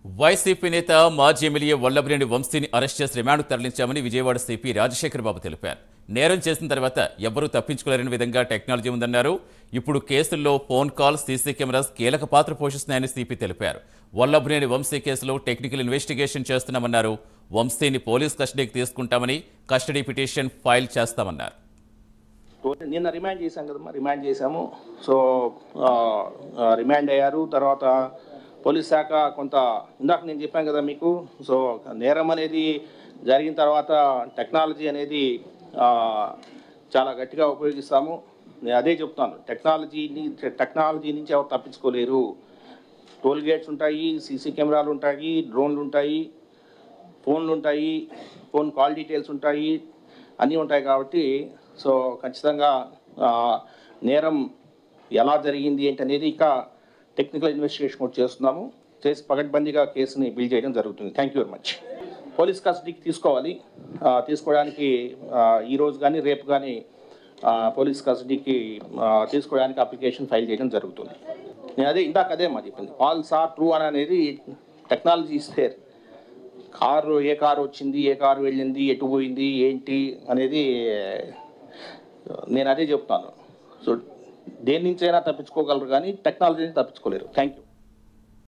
YCP నేత మాజీ MLA Vallabhaneni వంశీని అరెస్ట్ చేసి రిమాండ్కు తరలించామని విజయవాడ సిపి రాజశేఖర్ బాబు తెలిపారు. నేరం చేసిన తర్వాత ఎవ్వరూ తప్పించుకోలేని విధంగా టెక్నాలజీ ఉందన్నారు. ఇప్పుడు కేసుల్లో ఫోన్ కాల్, సీసీ కెమెరాస్ కీలక పాత్ర పోషిస్తున్నాయని సిపి తెలిపారు. వల్లభనేని వంశీ కేసులో టెక్నికల్ ఇన్వెస్టిగేషన్ చేస్తున్నామన్నారు. వంశీని పోలీస్ కస్టడీకి తీసుకుంటామని, కస్టడీ పిటిషన్ ఫైల్ చేస్తామన్నారు. నిన్న రిమాండ్ చేశాం కదమ్మా, రిమాండ్ చేశాము. సో రిమాండ్ అయ్యారు. తర్వాత పోలీస్ శాఖ కొంత ఇందాక నేను చెప్పాను కదా మీకు. సో నేరం అనేది జరిగిన తర్వాత టెక్నాలజీ అనేది చాలా గట్టిగా ఉపయోగిస్తాము. నేను అదే చెప్తాను, టెక్నాలజీ నుంచి ఎవరు తప్పించుకోలేరు. టోల్ గేట్స్ ఉంటాయి, సీసీ కెమెరాలు ఉంటాయి, డ్రోన్లు ఉంటాయి, ఫోన్లు ఉంటాయి, ఫోన్ కాల్ డీటెయిల్స్ ఉంటాయి, అన్నీ ఉంటాయి. కాబట్టి సో ఖచ్చితంగా నేరం ఎలా జరిగింది ఏంటి అనేది ఇక టెక్నికల్ ఇన్వెస్టిగేషన్ కూడా చేస్తున్నాము. చేసి పకడ్బందీగా కేసుని బిల్డ్ చేయడం జరుగుతుంది. Thank you very much. Police కస్టడీకి తీసుకోవాలి. తీసుకోవడానికి ఈరోజు కానీ రేపు కానీ పోలీస్ కస్టడీకి తీసుకోవడానికి అప్లికేషన్ ఫైల్ చేయడం జరుగుతుంది. నేను అదే మా చెప్పింది, ఫాల్స్ ఆర్ ట్రూ అని అనేది టెక్నాలజీ ఇస్తే ఏ కారు వచ్చింది, ఏ కారు వెళ్ళింది, ఎటు పోయింది ఏంటి అనేది నేను అదే చెప్తాను. సో దేని నుంచైనా తప్పించుకోగలరు కానీ టెక్నాలజీని తప్పించుకోలేరు. Thank you.